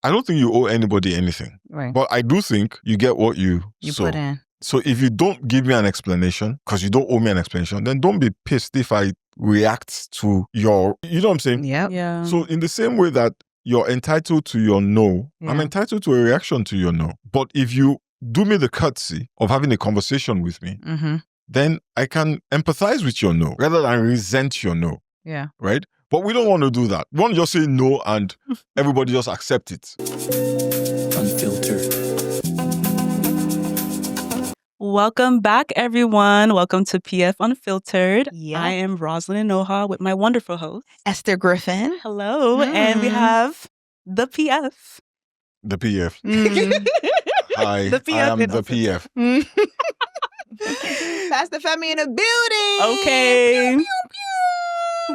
I don't think you owe anybody anything. Right. But I do think you get what you sow. put in. So if you don't give me an explanation, because you don't owe me an explanation, then don't be pissed if I react to your, you know what I'm saying? Yep. Yeah. So in the same way that you're entitled to your no, I'm Yeah. entitled to a reaction to your no. But if you do me the courtesy of having a conversation with me, Mm-hmm. then I can empathize with your no rather than resent your no, Yeah. right? But we don't want to do that. We want to just say no and everybody just accept it. Unfiltered. Welcome back, everyone. Welcome to PF Unfiltered. Yeah. I am Rosalind Noha with my wonderful host. Esther Griffin. Hello. And we have the PF. The PF. Mm. Hi, The PF I am in the office. PF. Pastor Femi in the building. Okay. Pew,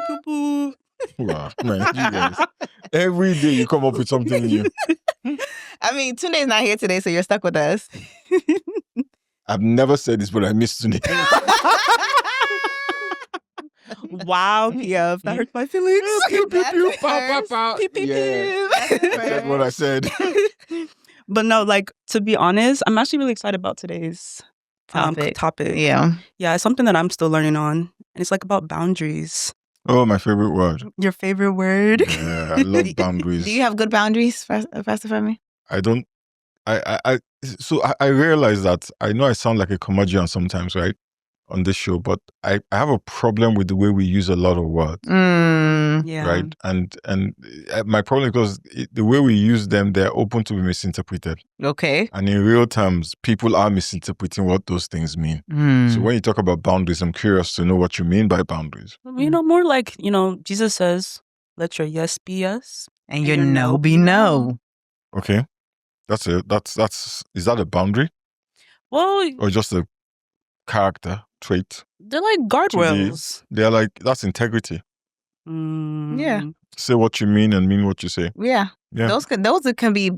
pew, pew. Wow, man, you guys. Every day you come up with something new. I mean, Tunde's not here today, so you're stuck with us. I've never said this, but I missed Tunde. Wow, PF. That hurt my feelings. Pew, pew, pew, That's pow, pow, first. pow. Pew, pew, Yeah, pew. I said what I said. But no, like, to be honest, I'm actually really excited about today's topic. Yeah. Yeah, it's something that I'm still learning on. And it's like about boundaries. Oh, my favorite word. Your favorite word? Yeah, I love boundaries. Do you have good boundaries, Pastor Femi? I don't. So I realize that I know I sound like a curmudgeon sometimes, right, on this show, but I have a problem with the way we use a lot of words, Yeah. right? And my problem is because the way we use them, they're open to be misinterpreted. Okay. And in real terms, people are misinterpreting what those things mean. So when you talk about boundaries, I'm curious to know what you mean by boundaries. You know, more like, Jesus says, let your yes be yes. And your no be no. Okay, that's it. Is that a boundary Well, or just a character trait? they're like guardrails. They're like, that's integrity. Yeah. Say what you mean and mean what you say. Yeah. Yeah. Those can be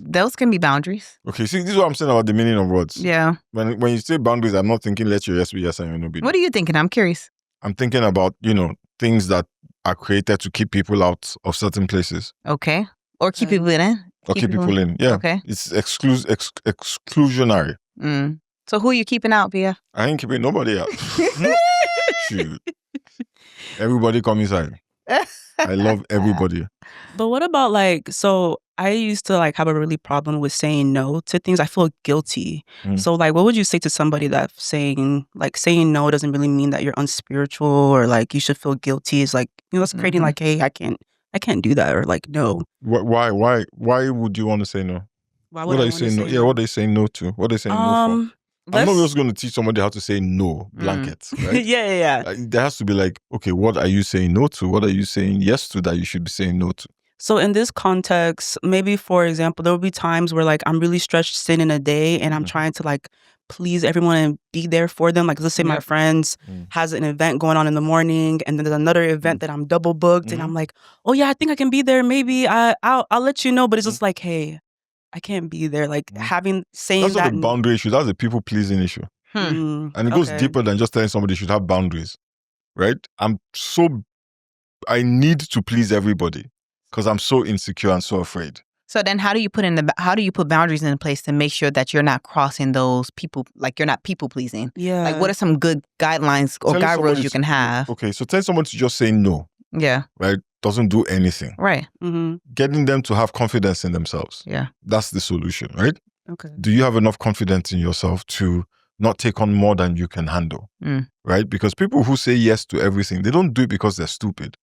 boundaries. Okay, see, this is what I'm saying about the meaning of words. Yeah. When you say boundaries, I'm not thinking let your yes be yes and your no be no. What are you thinking? I'm curious. I'm thinking about, things that are created to keep people out of certain places. Okay. Or keep people in. Or keep people in. Yeah. Okay. It's exclusionary. So who are you keeping out, Pia? I ain't keeping nobody out. Shoot. Everybody come inside. I love everybody. But what about so I used to have a really problem with saying no to things. I feel guilty. So what would you say to somebody that saying no doesn't really mean that you're unspiritual or you should feel guilty? Is that's creating hey, I can't do that or no. Why would you want to say no? Why What would are I you wanna saying no? say Yeah, what are they saying no to? What are they saying no for? I'm not just going to teach somebody how to say no, blankets, right? Yeah. There has to be okay, what are you saying no to? What are you saying yes to that you should be saying no to? So in this context, maybe for example, there will be times where I'm really stretched thin in a day and I'm trying to please everyone and be there for them. Let's say my friends has an event going on in the morning and then there's another event that I'm double booked and I'm oh yeah, I think I can be there. Maybe I'll let you know. But it's just hey, I can't be there. Saying that's that. That's not a boundary issue. That's a people pleasing issue. And it goes deeper than just telling somebody you should have boundaries, right? I need to please everybody because I'm so insecure and so afraid. So then how do you put boundaries in place to make sure that you're not crossing those people, you're not people pleasing? Yeah. What are some good guidelines or guide rails you can have? Okay, so tell someone to just say no. Yeah. Right? Doesn't do anything. Right. Getting them to have confidence in themselves. Yeah. That's the solution, right? Okay. Do you have enough confidence in yourself to not take on more than you can handle? Right? Because people who say yes to everything, they don't do it because they're stupid.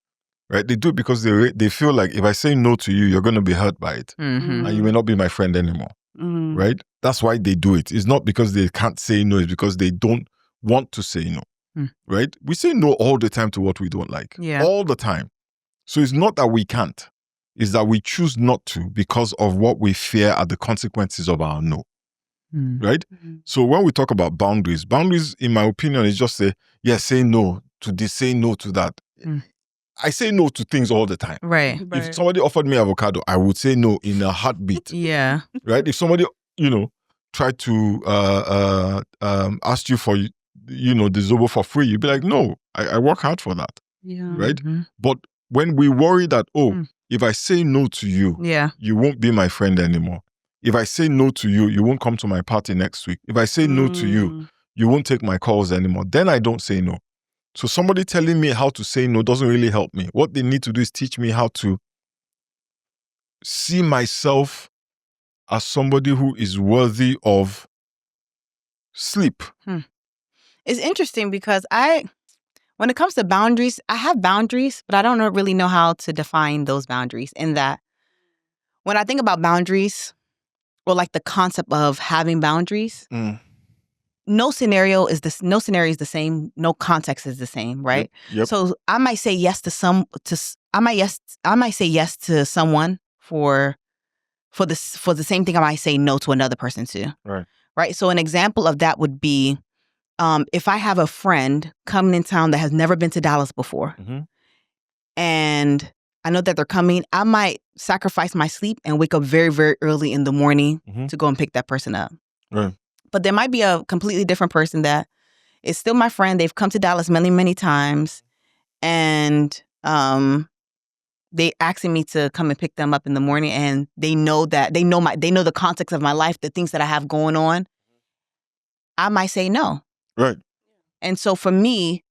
Right? They do it because they feel like if I say no to you, you're going to be hurt by it. And you may not be my friend anymore. Right? That's why they do it. It's not because they can't say no. It's because they don't want to say no. Right? We say no all the time to what we don't like. Yeah. All the time. So it's not that we can't. It's that we choose not to because of what we fear are the consequences of our no. Right? So when we talk about boundaries, in my opinion, is just say no to this, say no to that. I say no to things all the time. Right. If somebody offered me avocado, I would say no in a heartbeat. Yeah. Right? If somebody, tried to ask you for, the Zobo for free, you'd be like, no, I work hard for that. Yeah. Right? But when we worry that, if I say no to you, Yeah. you won't be my friend anymore. If I say no to you, you won't come to my party next week. If I say no to you, you won't take my calls anymore. Then I don't say no. So somebody telling me how to say no doesn't really help me. What they need to do is teach me how to see myself as somebody who is worthy of sleep. It's interesting because when it comes to boundaries, I have boundaries, but I don't really know how to define those boundaries. In that, when I think about boundaries, or like the concept of having boundaries, no scenario is the same. No context is the same, right? Yep. So I might say yes to I might say yes to someone for the same thing I might say no to another person too. Right. So an example of that would be if I have a friend coming in town that has never been to Dallas before, and I know that they're coming, I might sacrifice my sleep and wake up very, very early in the morning to go and pick that person up. Right. But there might be a completely different person that is still my friend. They've come to Dallas many, many times, and they asking me to come and pick them up in the morning, and they know the context of my life, the things that I have going on. I might say no. Right. And so for me,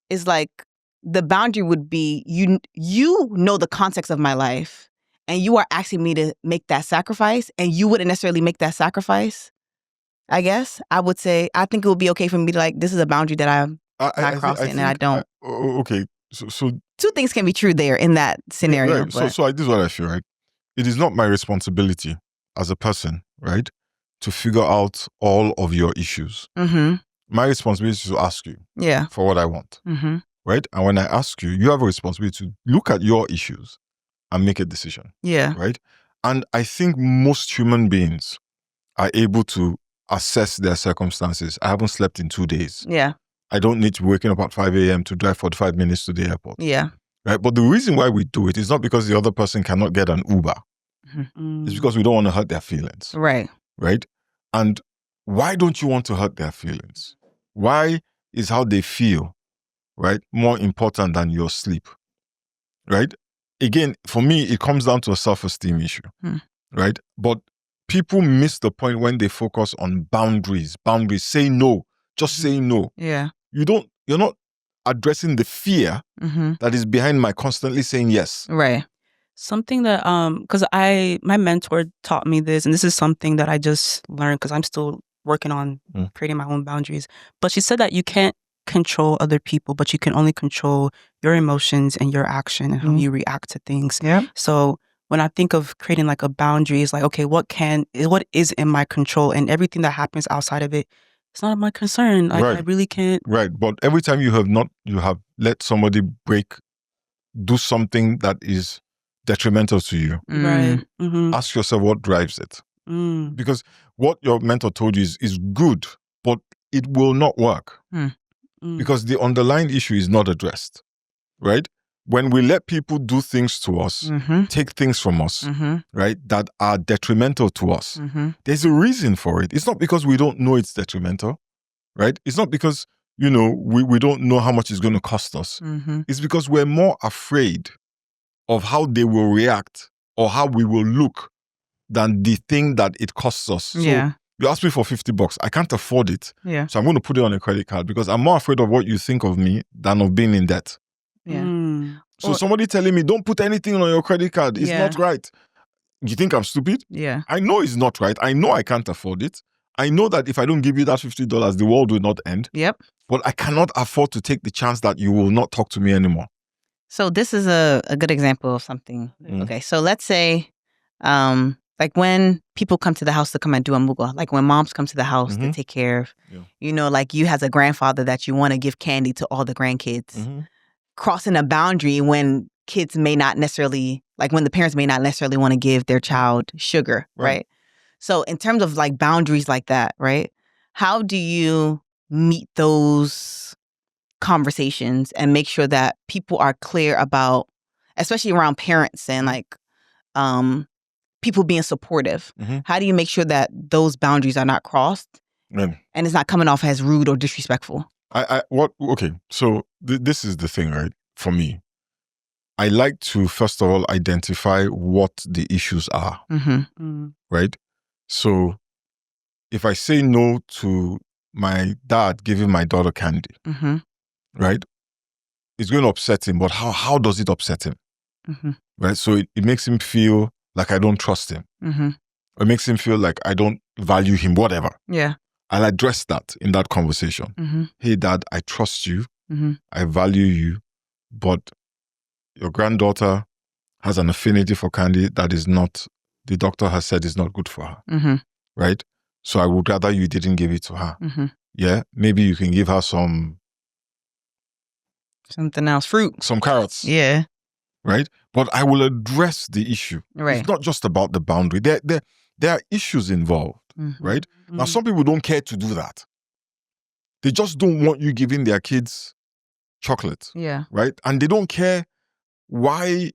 it's like the boundary would be you know the context of my life, and you are asking me to make that sacrifice, and you wouldn't necessarily make that sacrifice. I guess I would say I think it would be okay for me to like, this is a boundary that I'm not crossing, and I don't. Okay. So two things can be true there in that scenario. Right. So this is what I feel, right? It is not my responsibility as a person, right, to figure out all of your issues. My responsibility is to ask you for what I want, right? And when I ask you, you have a responsibility to look at your issues and make a decision, right? And I think most human beings are able to assess their circumstances. I haven't slept in 2 days. I don't need to be waking up at 5 a.m. to drive 45 minutes to the airport. Right? But the reason why we do it is not because the other person cannot get an Uber. It's because we don't want to hurt their feelings. Right. And why don't you want to hurt their feelings? Why is how they feel, right, more important than your sleep? Right? Again, for me, it comes down to a self-esteem issue. Right? But people miss the point when they focus on boundaries. Boundaries. Say no. Just say no. You're not addressing the fear that is behind my constantly saying yes. Right. Something that, because my mentor taught me this, and this is something that I just learned because I'm still working on creating my own boundaries. But she said that you can't control other people, but you can only control your emotions and your action and how you react to things. So when I think of creating like a boundary, it's like, okay, what is in my control, and everything that happens outside of it, it's not my concern. Like, I really can't. Right. But every time you have let somebody do something that is detrimental to you. Right. Ask yourself what drives it. Because what your mentor told you is good, but it will not work. Because the underlying issue is not addressed. Right? When we let people do things to us, take things from us, right, that are detrimental to us, there's a reason for it. It's not because we don't know it's detrimental, right? It's not because, we don't know how much it's going to cost us. It's because we're more afraid of how they will react or how we will look than the thing that it costs us. So you ask me for $50, I can't afford it. So I'm going to put it on a credit card because I'm more afraid of what you think of me than of being in debt. So somebody telling me, don't put anything on your credit card, it's not right. You think I'm stupid? I know it's not right. I know I can't afford it. I know that if I don't give you that $50, the world will not end. But I cannot afford to take the chance that you will not talk to me anymore. So this is a good example of something. Okay, so let's say, like when people come to the house to come and do a mugo, like when moms come to the house to take care of, like you as a grandfather that you want to give candy to all the grandkids. Crossing a boundary when kids may not necessarily, like when the parents may not necessarily want to give their child sugar, right? So in terms of like boundaries like that, right? How do you meet those conversations and make sure that people are clear about, especially around parents and like people being supportive? How do you make sure that those boundaries are not crossed and it's not coming off as rude or disrespectful? Okay, so this is the thing, right? For me, I like to, first of all, identify what the issues are, right? So if I say no to my dad giving my daughter candy, right? It's going to upset him, but how does it upset him? Right? So it makes him feel like I don't trust him. It makes him feel like I don't value him, whatever. Yeah. I'll address that in that conversation. Hey, Dad, I trust you. I value you, but your granddaughter has an affinity for candy that is not, the doctor has said is not good for her. Right? So I would rather you didn't give it to her. Yeah? Maybe you can give her something else, fruit. Some carrots. Yeah. Right? But I will address the issue. Right. It's not just about the boundary. There are issues involved. Right? Now, some people don't care to do that. They just don't want you giving their kids chocolate. Yeah. Right? And they don't care why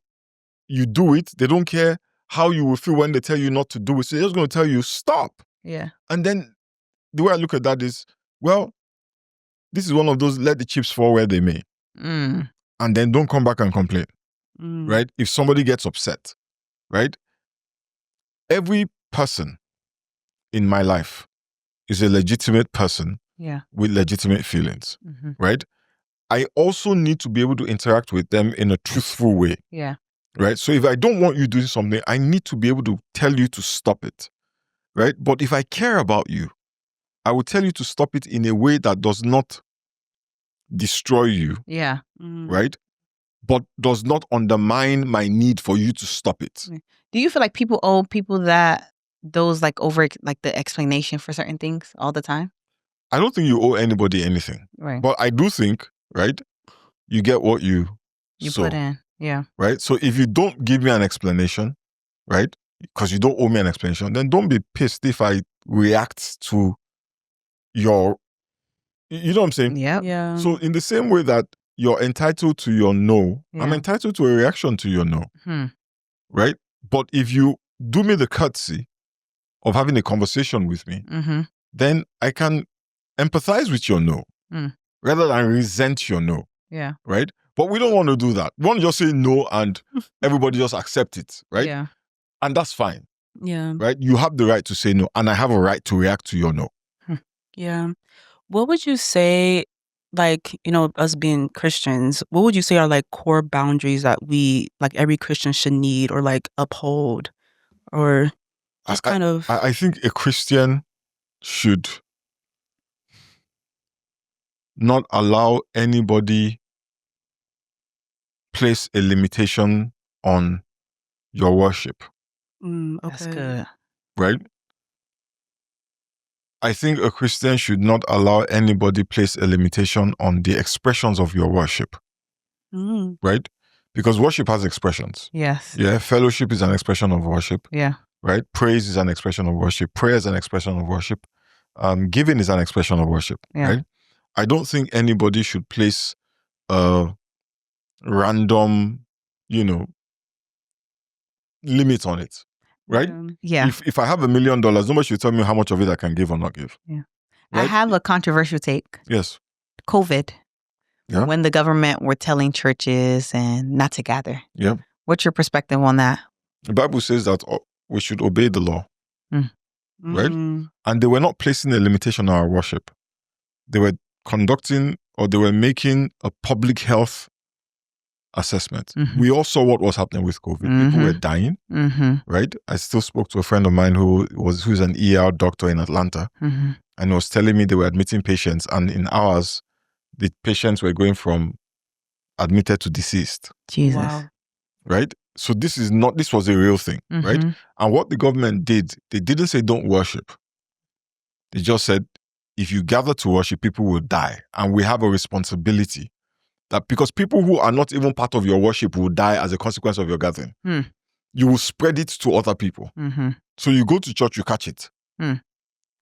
you do it. They don't care how you will feel when they tell you not to do it. So they're just going to tell you, stop. Yeah. And then the way I look at that is, well, this is one of those let the chips fall where they may. And then don't come back and complain. Right? If somebody gets upset, right? Every person in my life is a legitimate person with legitimate feelings, right? I also need to be able to interact with them in a truthful way. Yeah. Right? So if I don't want you doing something, I need to be able to tell you to stop it. Right? But if I care about you, I will tell you to stop it in a way that does not destroy you. Yeah. Right? But does not undermine my need for you to stop it. Do you feel like people owe people that those like over like the explanation for certain things all the time? I don't think you owe anybody anything. Right. But I do think, right, you get what you sow, put in. Yeah. Right? So if you don't give me an explanation, right, because you don't owe me an explanation, then don't be pissed if I react to your, you know what I'm saying? Yeah. So in the same way that you're entitled to your no, I'm entitled to a reaction to your no. Right? But if you do me the courtesy of having a conversation with me, then I can empathize with your no rather than resent your no. Yeah. Right? But we don't want to do that. We want to just say no and everybody just accept it. Right? Yeah. And that's fine. Yeah. Right? You have the right to say no, and I have a right to react to your no. Yeah. What would you say, like, you know, us being Christians, what would you say are like core boundaries that we, like every Christian should need or like uphold or just kind of... I think a Christian should not allow anybody place a limitation on your worship. Okay. That's good. Right? I think a Christian should not allow anybody place a limitation on the expressions of your worship. Right? Because worship has expressions. Yes. Yeah. Fellowship is an expression of worship. Yeah. Right? Praise is an expression of worship. Prayer is an expression of worship. Giving is an expression of worship. Yeah. Right? I don't think anybody should place a random, limit on it. Right? Yeah. If I have $1 million, nobody should tell me how much of it I can give or not give. Yeah. Right? I have a controversial take. Yes. COVID. Yeah. When the government were telling churches and not to gather. Yeah. What's your perspective on that? The Bible says that we should obey the law. Right? And they were not placing a limitation on our worship. They were conducting or they were making a public health assessment. We all saw what was happening with COVID. People were dying, right? I still spoke to a friend of mine who's an ER doctor in Atlanta, and was telling me they were admitting patients, and in hours, the patients were going from admitted to deceased. Jesus. Wow. Right? So this was a real thing, right? And what the government did, they didn't say don't worship. They just said, if you gather to worship, people will die. And we have a responsibility that because people who are not even part of your worship will die as a consequence of your gathering. You will spread it to other people. So you go to church, you catch it.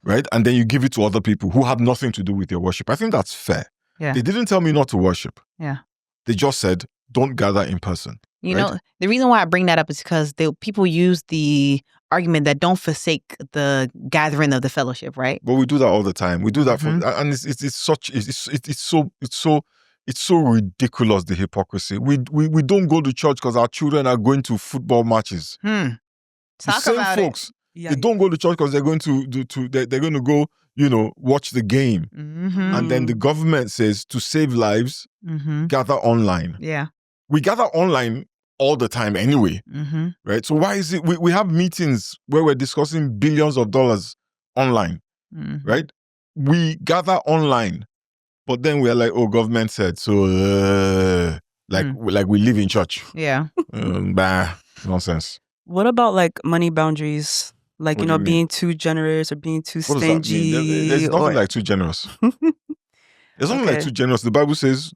Right? And then you give it to other people who have nothing to do with your worship. I think that's fair. Yeah. They didn't tell me not to worship. Yeah. They just said, don't gather in person. You know, the reason why I bring that up is because people use the argument that don't forsake the gathering of the fellowship, right? But we do that all the time. We do that and it's so it's so ridiculous, the hypocrisy. We don't go to church because our children are going to football matches. Talk the same about folks, it. they don't go to church because they're going to they're going to go, watch the game. And then the government says to save lives, gather online. Yeah. We gather online all the time anyway, right? So why is it we have meetings where we're discussing billions of dollars online, right? We gather online, but then we're like, oh, government said, so like we live in church. Yeah. Nonsense. What about like money boundaries? Like, being too generous or being too stingy? What does that mean? There's nothing like too generous. There's nothing like too generous. The Bible says,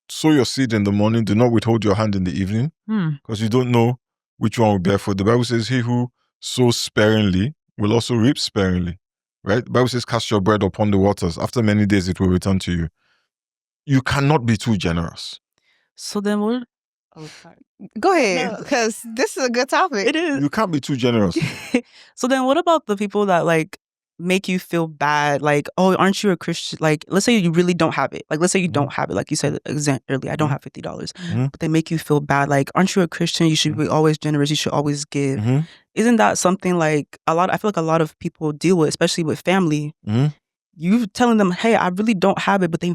sow your seed in the morning, do not withhold your hand in the evening, because you don't know which one will bear fruit. The Bible says, he who sows sparingly will also reap sparingly, right? The Bible says, cast your bread upon the waters. After many days, it will return to you. You cannot be too generous. So then what? Oh, sorry. Go ahead, because this is a good topic. It is. You can't be too generous. So then what about the people that like make you feel bad? Like, oh, aren't you a Christian? Like, let's say you really don't have it. Like, let's say you don't have it. Like you said earlier, I don't have $50. But they make you feel bad. Like, aren't you a Christian? You should be always generous. You should always give. Isn't that something like I feel like a lot of people deal with, especially with family. You telling them, hey, I really don't have it, but they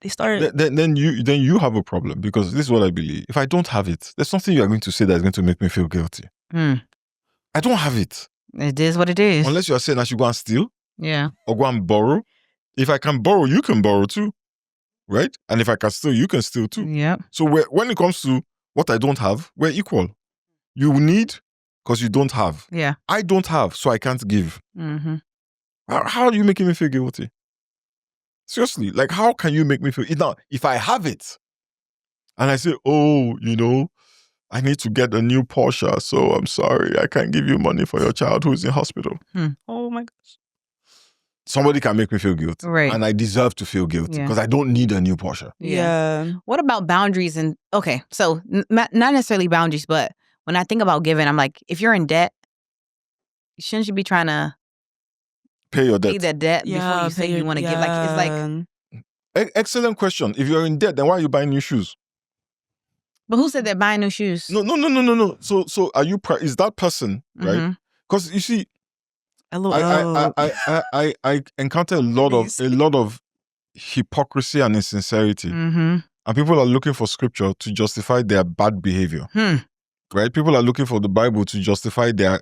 start. Then you have a problem, because this is what I believe. If I don't have it, there's something you are going to say that's going to make me feel guilty. I don't have it. It is what it is. Unless you are saying I should go and steal. Yeah. Or go and borrow. If I can borrow, you can borrow too. Right? And if I can steal, you can steal too. Yeah. So when it comes to what I don't have, we're equal. You need because you don't have. Yeah. I don't have, so I can't give. How are you making me feel guilty? Seriously, like, how can you make me feel... Now, if I have it, and I say, oh, I need to get a new Porsche, so I'm sorry, I can't give you money for your child who's in hospital. Oh my gosh. Somebody can make me feel guilty. Right. And I deserve to feel guilty because I don't need a new Porsche. Yeah. What about boundaries? And okay, so not necessarily boundaries, but when I think about giving, I'm like, if you're in debt, shouldn't you be trying to pay your debt? Pay that debt before you say you want to give? Like, it's like... Excellent question. If you're in debt, then why are you buying new shoes? But who said they're buying new shoes? No. So are you... Is that person, right? Because you see... I encounter a lot of hypocrisy and insincerity. And people are looking for scripture to justify their bad behavior. Right? People are looking for the Bible to justify their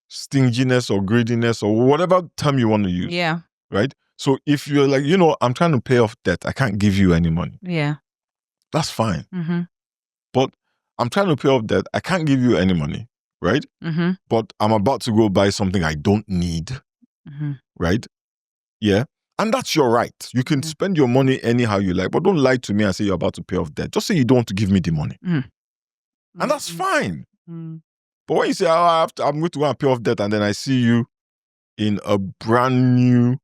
stinginess or greediness or whatever term you want to use. Yeah. Right? So if you're like, I'm trying to pay off debt, I can't give you any money. Yeah. That's fine. But I'm trying to pay off debt, I can't give you any money. Right? But I'm about to go buy something I don't need. Right? Yeah. And that's your right. You can spend your money anyhow you like, but don't lie to me and say you're about to pay off debt. Just say you don't want to give me the money. And that's fine. But when you say, I'm going to go and pay off debt, and then I see you in a brand new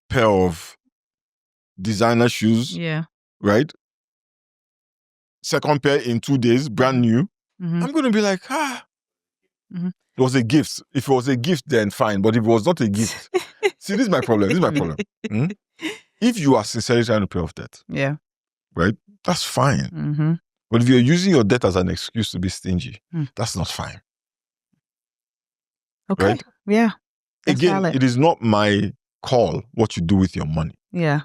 pair of designer shoes. Yeah. Right? Second pair in 2 days, brand new. I'm going to be like, It was a gift. If it was a gift, then fine. But if it was not a gift, see, this is my problem. If you are sincerely trying to pay off debt, yeah, right, that's fine. But if you're using your debt as an excuse to be stingy, that's not fine. Okay. Right? Yeah. Again, valid. It is not my call what you do with your money. Yeah.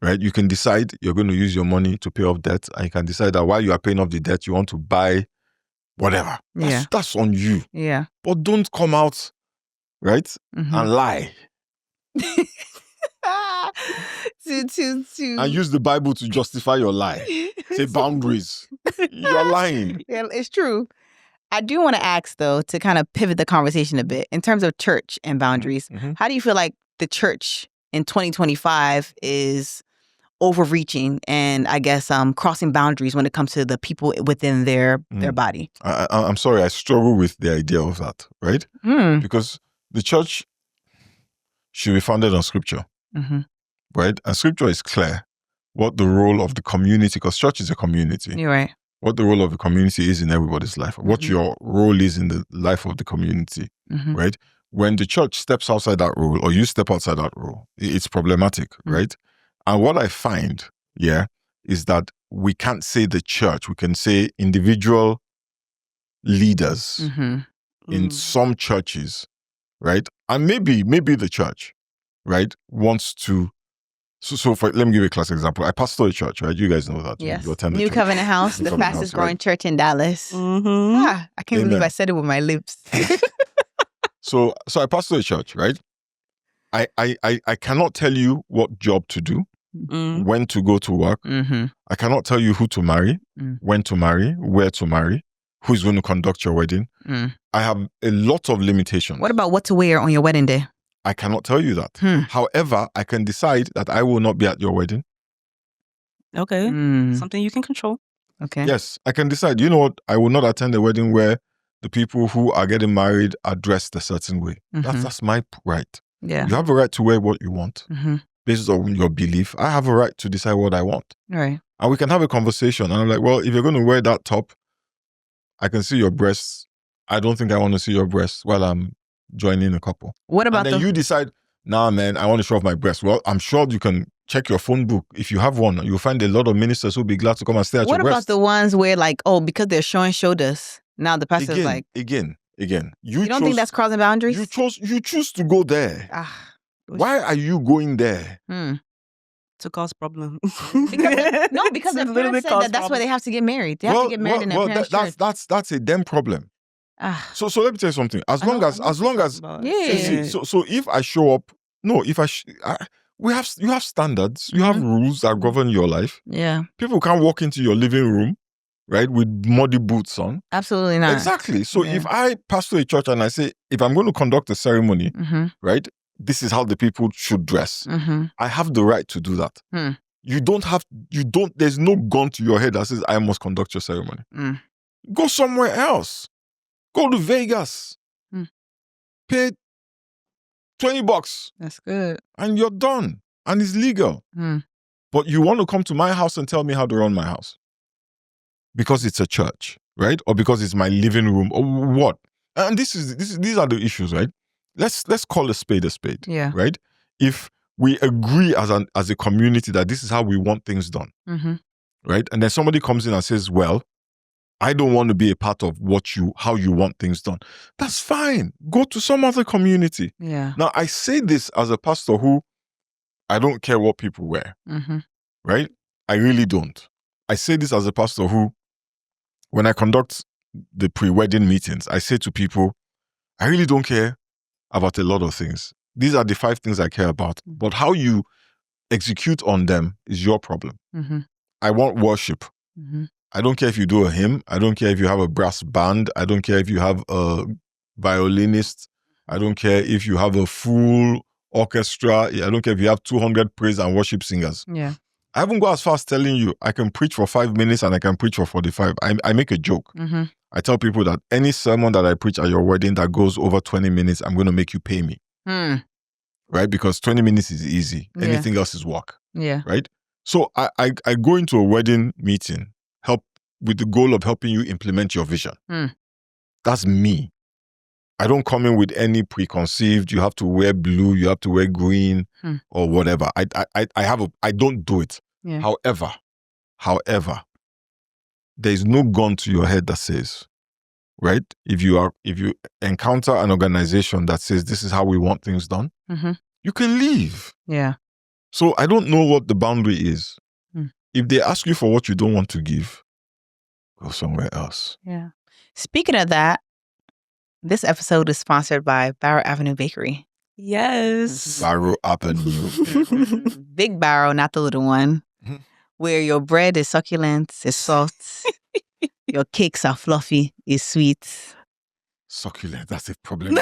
Right? You can decide you're going to use your money to pay off debt, and you can decide that while you are paying off the debt, you want to buy whatever. That's on you. Yeah. But don't come out, right, and lie. And use the Bible to justify your lie. Say boundaries. You're lying. Yeah, it's true. I do want to ask, though, to kind of pivot the conversation a bit in terms of church and boundaries. How do you feel like the church in 2025 is overreaching and, I guess, crossing boundaries when it comes to the people within their body? I'm sorry, I struggle with the idea of that, right? Because the church should be founded on scripture, right? And scripture is clear what the role of the community, because church is a community. You're right. What the role of the community is in everybody's life, what your role is in the life of the community, right? When the church steps outside that role, or you step outside that role, it's problematic, right? And what I find, is that we can't say the church. We can say individual leaders in some churches, right? And maybe the church, right, wants to. Let me give you a classic example. I pastor a church, right? You guys know that. Yes. You attend the New church. Covenant House, the fastest growing church in Dallas. I can't believe I said it with my lips. So I pastor a church, right? I cannot tell you what job to do, when to go to work. I cannot tell you who to marry, when to marry, where to marry, who's going to conduct your wedding. I have a lot of limitations. What about what to wear on your wedding day? I cannot tell you that. However, I can decide that I will not be at your wedding. Okay. Something you can control. Okay. Yes, I can decide. You know what? I will not attend a wedding where the people who are getting married are dressed a certain way. That's my right. Yeah. You have a right to wear what you want based on your belief. I have a right to decide what I want. Right. And we can have a conversation. And I'm like, well, if you're going to wear that top, I can see your breasts. I don't think I want to see your breasts while I'm joining a couple. What about and then you decide, nah, man, I want to show off my breasts. Well, I'm sure you can check your phone book. If you have one, you'll find a lot of ministers who'll be glad to come and stay at your breasts. What about the ones where like, because they're showing shoulders, now the pastor's like... Again. You don't think that's crossing boundaries? You choose to go there. Why are you going there? To cause problem. because the parents said that's why they have to get married. They have to get married in their parents' church. That's a them problem. So let me tell you something. As long as so if I show up, you have standards, you have rules that govern your life. Yeah. People can't walk into your living room, right, with muddy boots on. Absolutely not. Exactly. So if I pastor a church and I say, if I'm going to conduct a ceremony, right, this is how the people should dress. I have the right to do that. There's no gun to your head that says, I must conduct your ceremony. Go somewhere else. Go to Vegas. Pay $20. That's good. And you're done. And it's legal. But you want to come to my house and tell me how to run my house. Because it's a church, right? Or because it's my living room, or what? And these are the issues, right? Let's call a spade, yeah. Right? If we agree as a community that this is how we want things done, right? And then somebody comes in and says, well, I don't want to be a part of how you want things done. That's fine. Go to some other community. Yeah. Now, I say this as a pastor who I don't care what people wear, right? I really don't. I say this as a pastor who, when I conduct the pre-wedding meetings, I say to people, I really don't care about a lot of things. These are the 5 things I care about. But how you execute on them is your problem. I want worship. I don't care if you do a hymn. I don't care if you have a brass band. I don't care if you have a violinist. I don't care if you have a full orchestra. I don't care if you have 200 praise and worship singers. Yeah. I haven't gone as far as telling you I can preach for 5 minutes and I can preach for 45. I make a joke. I tell people that any sermon that I preach at your wedding that goes over 20 minutes, I'm going to make you pay me. Right? Because 20 minutes is easy. Anything else is work. Yeah. Right? So I go into a wedding meeting, with the goal of helping you implement your vision. That's me. I don't come in with any preconceived, you have to wear blue, you have to wear green, or whatever. I don't do it. Yeah. However, there is no gun to your head that says, right? If you encounter an organization that says this is how we want things done, you can leave. Yeah. So I don't know what the boundary is. If they ask you for what you don't want to give, go somewhere else. Yeah. Speaking of that, this episode is sponsored by Barrow Avenue Bakery. Yes. Barrow Avenue. Big Barrow, not the little one. Where your bread is succulent, it's soft. Your cakes are fluffy, it's sweet. Succulent, that's a problem.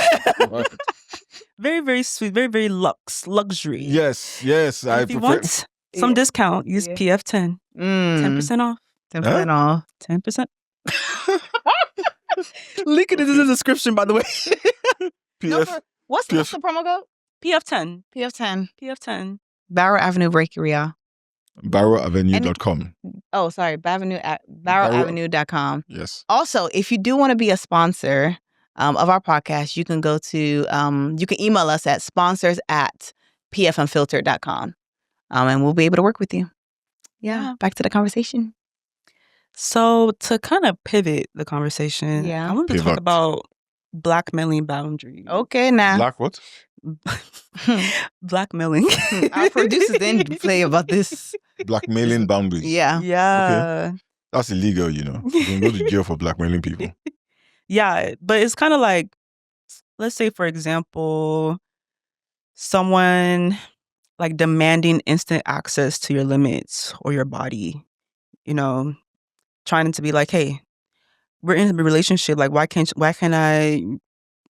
Very, very sweet, very, very luxury. Yes. If you want some discount, use PF10. 10% off. 10% off. 10%. Link it in the description, by the way. PF. What's the promo code? PF10. PF10. Barrow Avenue Bakery, y'all. BarrowAvenue.com. Oh, sorry. BarrowAvenue.com. Yes. Also, if you do want to be a sponsor of our podcast, you can go to, you can email us at sponsors@pfunfiltered.com. and we'll be able to work with you. Yeah. Back to the conversation. So to kind of pivot the conversation, Yeah. I want to talk about blackmailing boundaries. Okay, now. Black what? Blackmailing. Our producers didn't play about this. Blackmailing boundaries. Yeah. Yeah. Okay. That's illegal, you know. You can go to jail for blackmailing people. Yeah, but it's kind of like, let's say, for example, someone like demanding instant access to your limits or your body, you know, trying to be like, hey, we're in a relationship. Like, why can't I,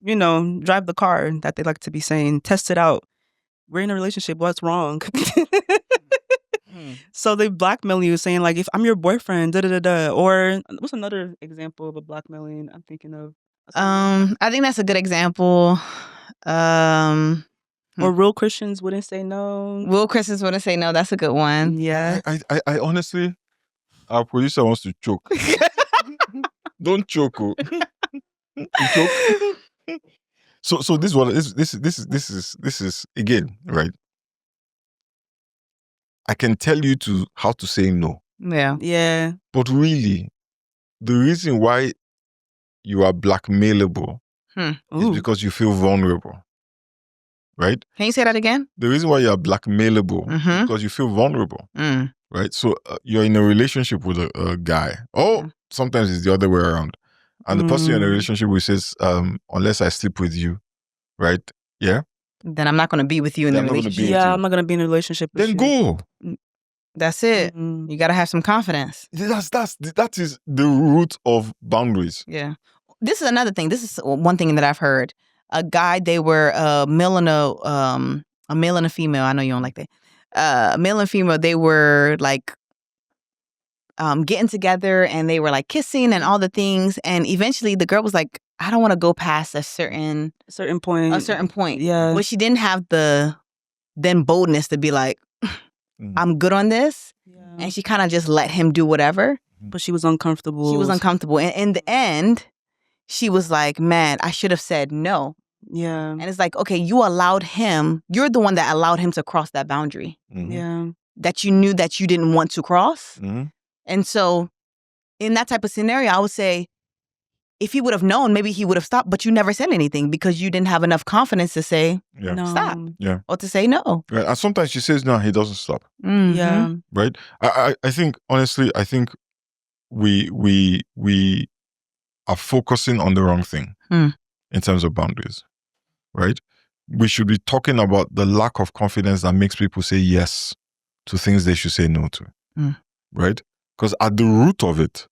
you know, drive the car that they like to be saying, test it out. We're in a relationship. What's wrong? So they blackmail you saying like, if I'm your boyfriend, da da da da. Or what's another example of a blackmailing I'm thinking of? I think that's a good example. Or real Christians wouldn't say no. Real Christians wouldn't say no. That's a good one. Yeah. I honestly, our producer wants to choke. Don't choke. Oh. Choke. So this is again, right? I can tell you how to say no. Yeah. Yeah. But really, the reason why you are blackmailable is because you feel vulnerable. Right? Can you say that again? The reason why you are blackmailable is because you feel vulnerable. Right? So you're in a relationship with a guy. Or sometimes it's the other way around. And the person you're in a relationship with says, unless I sleep with you, right? Yeah? Then I'm not going to be with you in the relationship. Yeah, I'm not going to be in a relationship with you. Then go. That's it. You got to have some confidence. That is the root of boundaries. Yeah. This is another thing. This is one thing that I've heard. A guy, they were a male and a female. I know you don't like that. Male and female, they were like getting together and they were like kissing and all the things. And eventually the girl was like, I don't want to go past a certain point. Yeah. But she didn't have the boldness to be like, I'm good on this. Yeah. And she kind of just let him do whatever. But she was uncomfortable. And in the end, she was like, man, I should have said no. Yeah. And it's like, okay, you're the one that allowed him to cross that boundary. Yeah. That you knew that you didn't want to cross. And so in that type of scenario, I would say, if he would have known, maybe he would have stopped, but you never said anything because you didn't have enough confidence to say no. Stop. Yeah. Or to say no. Right. And sometimes she says no, he doesn't stop. Yeah. Right? I think, honestly, we are focusing on the wrong thing in terms of boundaries. Right? We should be talking about the lack of confidence that makes people say yes to things they should say no to. Right? Because at the root of it,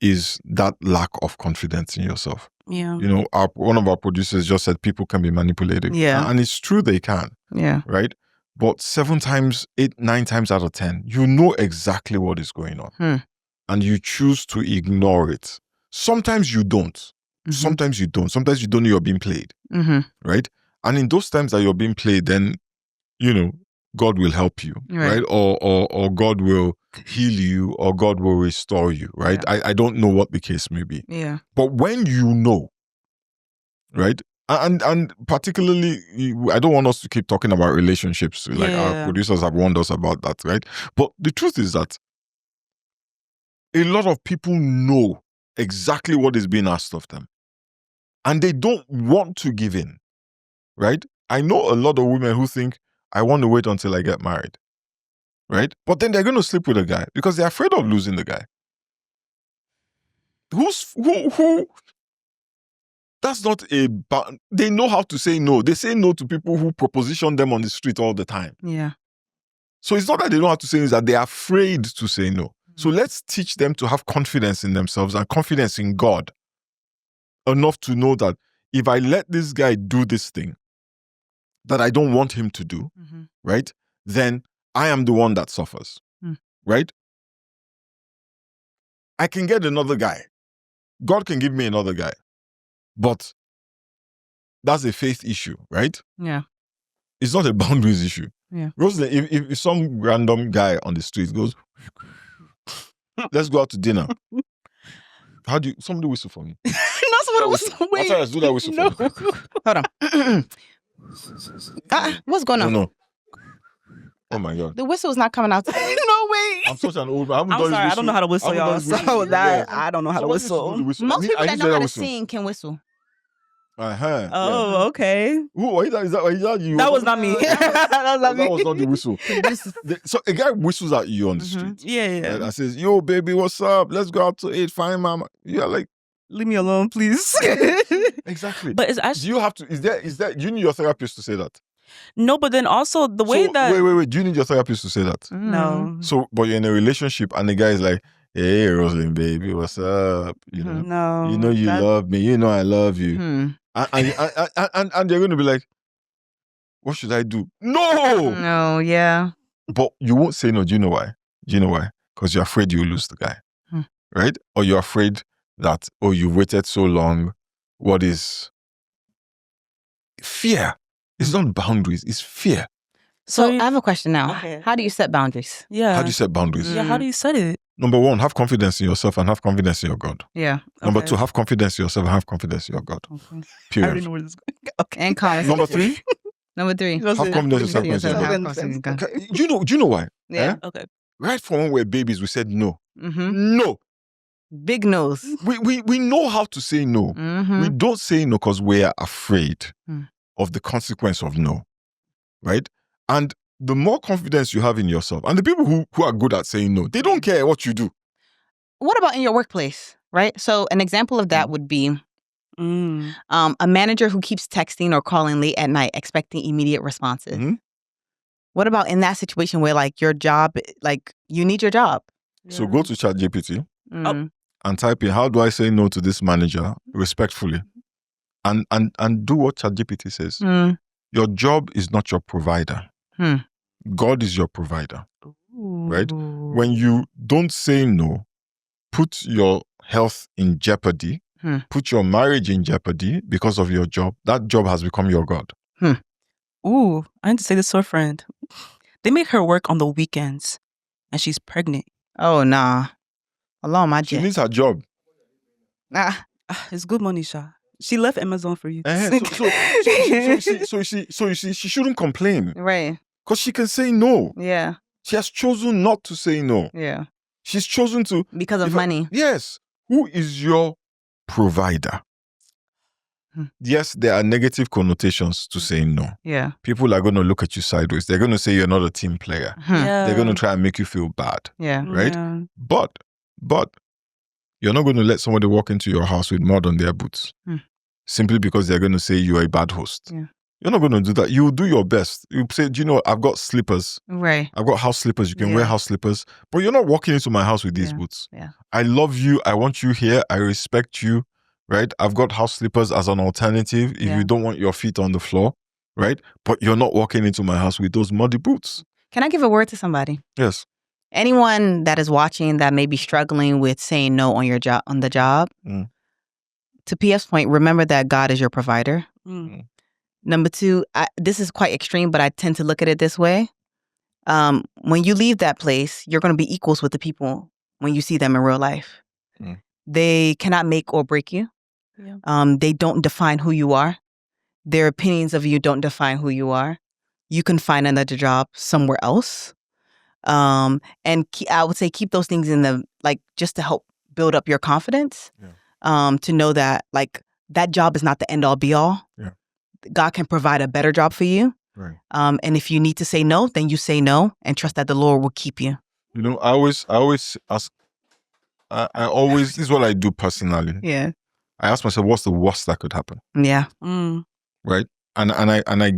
is that lack of confidence in yourself. Yeah. You know, one of our producers just said people can be manipulated. Yeah. And it's true they can. Yeah. Right? But 7 times, 8, 9 times out of 10, you know exactly what is going on. And you choose to ignore it. Sometimes you don't. Sometimes you don't. Sometimes you don't know you're being played. Right? And in those times that you're being played, then, you know, God will help you. Right? Or God will heal you, or God will restore you. Right? Yeah. I don't know what the case may be. Yeah. But when you know, right? And particularly, I don't want us to keep talking about relationships. Like our producers have warned us about that, right? But the truth is that a lot of people know exactly what is being asked of them. And they don't want to give in, right? I know a lot of women who think, I want to wait until I get married, right? But then they're going to sleep with a guy because they're afraid of losing the guy. Who? That's not they know how to say no. They say no to people who proposition them on the street all the time. Yeah. So it's not that they know how to say no, it's that they're afraid to say no. So let's teach them to have confidence in themselves and confidence in God enough to know that if I let this guy do this thing that I don't want him to do, right, then I am the one that suffers, right? I can get another guy. God can give me another guy. But that's a faith issue, right? Yeah. It's not a boundaries issue. Yeah. Rosalind, if some random guy on the street goes, let's go out to dinner. Somebody whistle for me. No, somebody whistle. Wait. Let's do that whistle for me. Hold on. What's going on? No. Oh my God. The whistle's not coming out. No way. I'm such an old man. I'm sorry, I don't know how to whistle, y'all. So that I don't know how to whistle. Most people that know how to sing can whistle. Oh, okay. Who is that you? That was not me. That was not me. That was not the whistle. So a guy whistles at you on the street. Yeah. Right, and says, "Yo, baby, what's up? Let's go out to eat. Fine, mama." You're like, leave me alone, please. Exactly. But it's actually. Do you have to? Is there? You need your therapist to say that. No, but then also the way that. Wait. Do you need your therapist to say that? No. So, but you're in a relationship, and the guy is like, "Hey, Rosalind, baby, what's up? You know, No. you know you love me. You know I love you." And they're going to be like, what should I do? No, yeah. But you won't say no. Do you know why? Because you're afraid you'll lose the guy, right? Or you're afraid that, you waited so long. What is fear? It's not boundaries, it's fear. So I have a question now. Okay. How do you set boundaries? Yeah. How do you set boundaries? Yeah, how do you set it? Number one, have confidence in yourself and have confidence in your God. Yeah. Number two, have confidence in yourself and have confidence in your God. Okay. Period. I already know where this is going. Okay. And confidence. Number three, Number three. have confidence in yourself. Okay. Do you know why? Yeah. Okay. Right from when we were babies, we said no. Mm-hmm. No. Big nose. We know how to say no. Mm-hmm. We don't say no because we are afraid of the consequence of no. Right? And the more confidence you have in yourself, and the people who are good at saying no, they don't care what you do. What about in your workplace, right? So an example of that would be a manager who keeps texting or calling late at night expecting immediate responses. Mm-hmm. What about in that situation where like your job, like you need your job? So go to ChatGPT and type in, how do I say no to this manager respectfully? And do what ChatGPT says. Your job is not your provider. God is your provider. Right? When you don't say no, put your health in jeopardy, put your marriage in jeopardy because of your job, that job has become your God. Ooh, I need to say this to a friend. They make her work on the weekends and she's pregnant. Oh, nah. Allah, my She needs her job. It's good money, Sha. She left Amazon for you. So you see, she shouldn't complain. Right. Because she can say no. Yeah. She has chosen not to say no. Yeah. She's chosen to. Because of money. Yes. Who is your provider? Yes, there are negative connotations to saying no. Yeah. People are going to look at you sideways. They're going to say you're not a team player. Yeah. They're going to try and make you feel bad. Yeah. Right? Yeah. But you're not going to let somebody walk into your house with mud on their boots simply because they're going to say you're a bad host. Yeah. You're not going to do that. You do your best. You say, do you know, I've got slippers. Right. I've got house slippers. You can wear house slippers. But you're not walking into my house with these boots. Yeah. I love you. I want you here. I respect you. Right? I've got house slippers as an alternative if you don't want your feet on the floor. Right? But you're not walking into my house with those muddy boots. Can I give a word to somebody? Yes. Anyone that is watching that may be struggling with saying no on your job, on the job, to PF's point, remember that God is your provider. Number two, this is quite extreme, but I tend to look at it this way. When you leave that place, you're going to be equals with the people when you see them in real life. They cannot make or break you. Yeah. They don't define who you are. Their opinions of you don't define who you are. You can find another job somewhere else. And I would say keep those things in the, like, just to help build up your confidence. Yeah. To know that, like, that job is not the end all be all. Yeah. God can provide a better job for you. Right. And if you need to say no, then you say no and trust that the Lord will keep you. You know, I always ask, this is what I do personally. Yeah. I ask myself, what's the worst that could happen? Yeah. Right? And I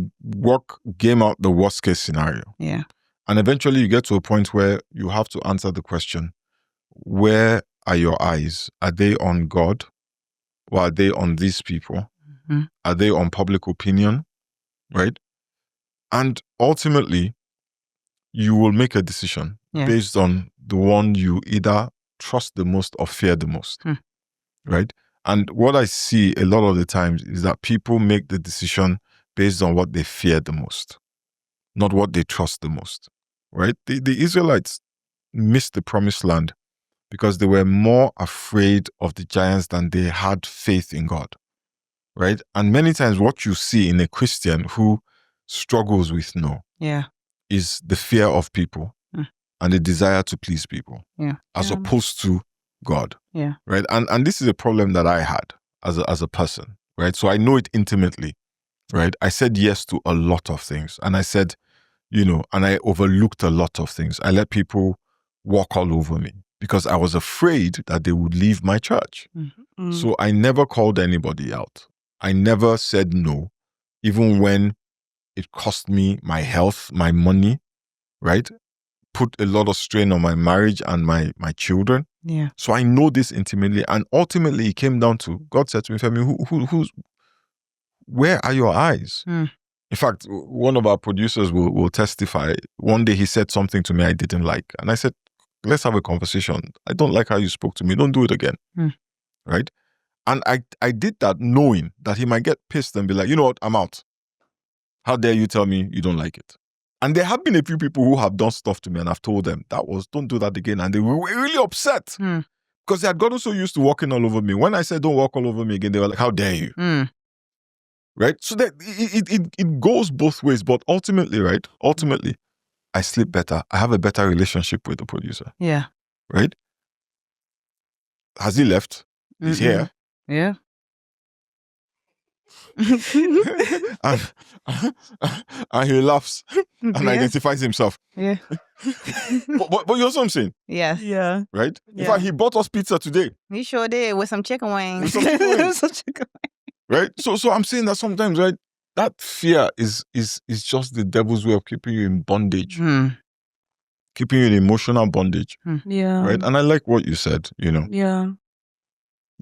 game out the worst case scenario. Yeah. And eventually you get to a point where you have to answer the question, where are your eyes? Are they on God? Or are they on these people? Are they on public opinion? Right? And ultimately, you will make a decision based on the one you either trust the most or fear the most. Right? And what I see a lot of the times is that people make the decision based on what they fear the most, not what they trust the most. Right? The Israelites missed the promised land because they were more afraid of the giants than they had faith in God. Right? And many times what you see in a Christian who struggles with no is the fear of people and the desire to please people, as opposed to God. Yeah. Right. And this is a problem that I had as a person. Right. So I know it intimately. Right. I said yes to a lot of things. And I said, and I overlooked a lot of things. I let people walk all over me because I was afraid that they would leave my church. Mm-hmm. So I never called anybody out. I never said no, even when it cost me my health, my money, right? Put a lot of strain on my marriage and my children. Yeah. So I know this intimately. And ultimately it came down to, God said to me, Femi, where are your eyes? In fact, one of our producers will testify. One day he said something to me I didn't like. And I said, let's have a conversation. I don't like how you spoke to me. Don't do it again. Right? And I did that knowing that he might get pissed and be like, you know what, I'm out. How dare you tell me you don't like it? And there have been a few people who have done stuff to me and I've told them, don't do that again. And they were really upset because they had gotten so used to walking all over me. When I said don't walk all over me again, they were like, how dare you? Right? So that it goes both ways. But ultimately, right? Ultimately, I sleep better. I have a better relationship with the producer. Yeah. Right? Has he left? He's here. Yeah. and he laughs and identifies himself. Yeah. but you know what I'm saying? Yes. Yeah. Right? Yeah. In fact, he bought us pizza today. He sure did with some chicken wings. Right? So I'm saying that sometimes, right, that fear is just the devil's way of keeping you in bondage. Keeping you in emotional bondage. Yeah. Right? And I like what you said, Yeah.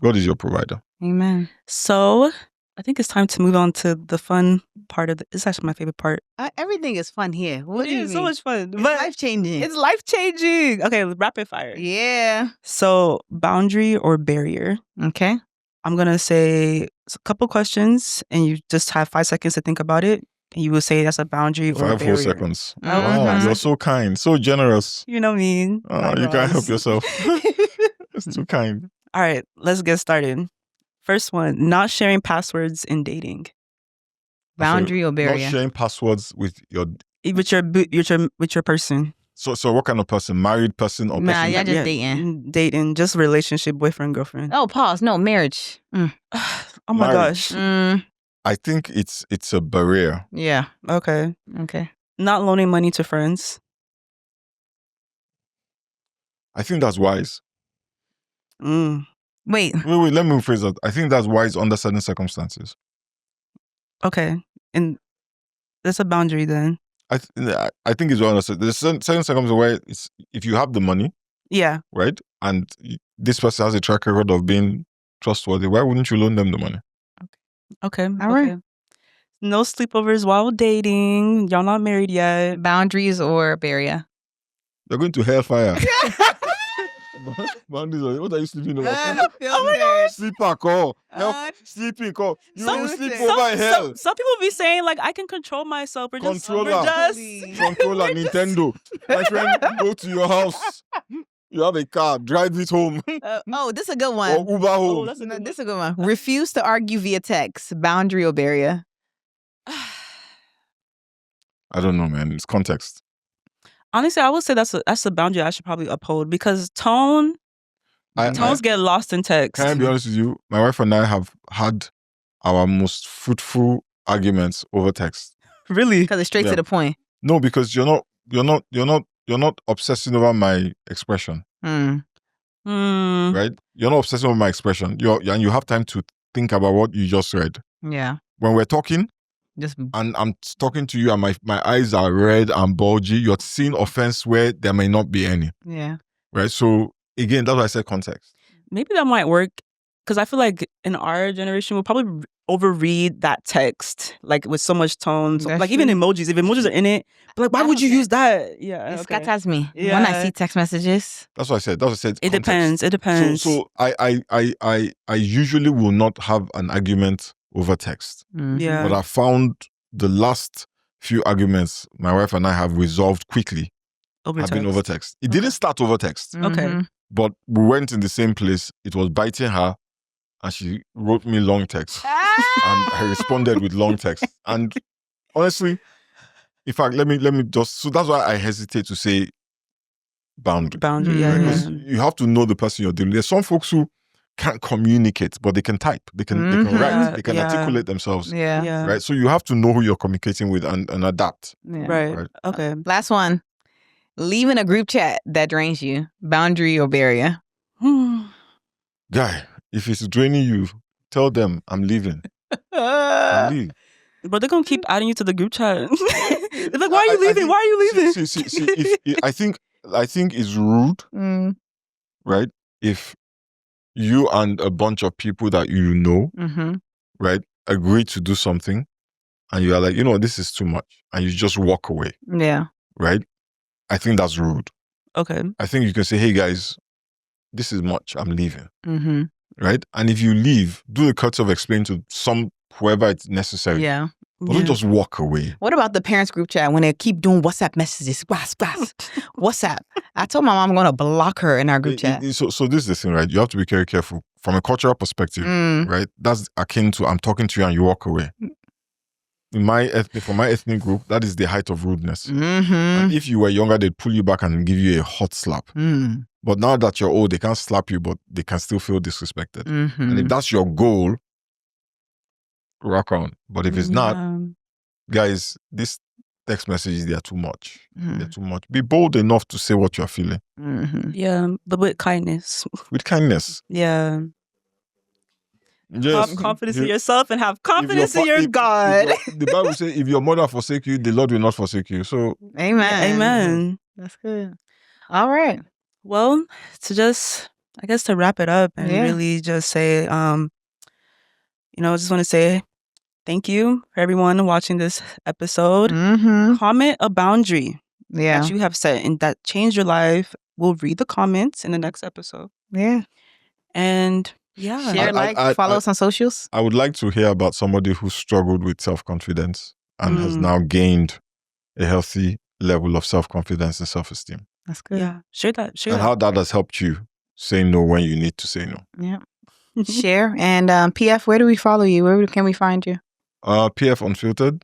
God is your provider. Amen. So I think it's time to move on to the fun part of it's actually my favorite part. Everything is fun here. What do you mean? So much fun. It's life-changing. It's life-changing. Okay, rapid fire. Yeah. So boundary or barrier. Okay. I'm going to say a couple questions and you just have 5 seconds to think about it. And you will say that's a boundary or a 5 barrier. whole seconds. Mm-hmm. Wow, you're so kind, so generous. You know what I mean? You can't help yourself. It's too kind. All right, let's get started. First one, not sharing passwords in dating. Boundary or barrier? Not sharing passwords with your person. So what kind of person? Married person or person? Nah, y'all just dating. Dating, just relationship, boyfriend, girlfriend. Oh, pause. No, marriage. Oh my gosh. I think it's a barrier. Yeah. Okay. Not loaning money to friends. I think that's wise. Wait, let me rephrase that. I think that's wise under certain circumstances. Okay. And that's a boundary then. I think it's well understood. There's certain circumstances where it's, if you have the money, yeah, right, and this person has a track record of being trustworthy, why wouldn't you loan them the money? Okay. All right. No sleepovers while dating. Y'all not married yet. Boundaries or barrier? They're going to hellfire. Boundaries. What are you sleeping over? Sleeper call. Help. Sleeping call. You will sleep over hell. Some people be saying like I can control myself. Controller Nintendo. My friend, go to your house. You have a car. Drive it home. This is a good one. Or Uber home. This is a good one. Refuse to argue via text. Boundary or barrier? I don't know, man. It's context. Honestly, I would say that's a boundary I should probably uphold because tones get lost in text. Can I be honest with you? My wife and I have had our most fruitful arguments over text. Really? Because it's straight to the point. No, because you're not obsessing over my expression. Right? You're not obsessing over my expression. And you have time to think about what you just read. Yeah. When we're talking, and I'm talking to you and my eyes are red and bulgy, you're seeing offense where there may not be any. Yeah. Right? So again, that's why I said context. Maybe that might work because I feel like in our generation, we'll probably overread that text like with so much tone. So, like even emojis, if emojis are in it, but like why would you use that? Yeah. It scatters me. Yeah. When I see text messages. That's what I said. It depends. It depends. So I usually will not have an argument over text. Yeah. But I found the last few arguments my wife and I have resolved quickly have been over text. It didn't start over text. Okay. But we went in the same place. It was biting her and she wrote me long text. And I responded with long text. And honestly, In fact, let me just. So that's why I hesitate to say boundary. Yeah, Because you have to know the person you're dealing with. There's some folks who can't communicate, but they can type, they can write, they can articulate themselves. Yeah. Right. So you have to know who you're communicating with and adapt. Yeah. Right. Okay. Last one. Leaving a group chat that drains you. Boundary or barrier? Guy, if it's draining you, tell them I'm leaving. I'm leaving. But they're gonna keep adding you to the group chat. They're like, why are you leaving? Why are you leaving? See, I think it's rude, right? If you and a bunch of people that you know, right, agree to do something, and you are like, this is too much, and you just walk away. Yeah. Right? I think that's rude. Okay. I think you can say, hey guys, this is much, I'm leaving. Right? And if you leave, do the courtesy of explaining to whoever it's necessary. Yeah. But don't just walk away. What about the parents group chat when they keep doing WhatsApp messages? WhatsApp. I told my mom I'm going to block her in our group chat. So this is the thing, right? You have to be very careful. From a cultural perspective, right? That's akin to I'm talking to you and you walk away. For my ethnic group, that is the height of rudeness. And if you were younger, they'd pull you back and give you a hot slap. But now that you're old, they can't slap you, but they can still feel disrespected. And if that's your goal, rock on. But if it's not, guys, these text messages, they are too much. They're too much. Be bold enough to say what you're feeling. Yeah, but with kindness. With kindness. Yeah. Yes. Have confidence in yourself and have confidence in your God. The Bible says, if your mother forsake you, the Lord will not forsake you. So, amen. That's good. All right. Well, to wrap it up and really just say, I just want to say thank you for everyone watching this episode. Comment a boundary that you have set and that changed your life. We'll read the comments in the next episode. Yeah. And share, follow us on socials. I would like to hear about somebody who struggled with self-confidence and has now gained a healthy level of self-confidence and self-esteem. That's good. Yeah. Share that. How that has helped you say no when you need to say no. Yeah. Share. And PF, where do we follow you? Where can we find you? PF Unfiltered,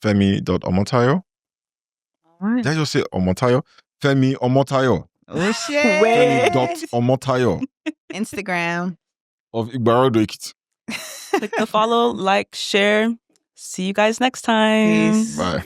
Femi.Omotayo. All right. Did I just say Omotayo? Femi Omotayo. Oh, shit. Femi.Omotayo. Instagram. Of Igbarodo Ekiti. Click the follow, like, share. See you guys next time. Peace. Bye.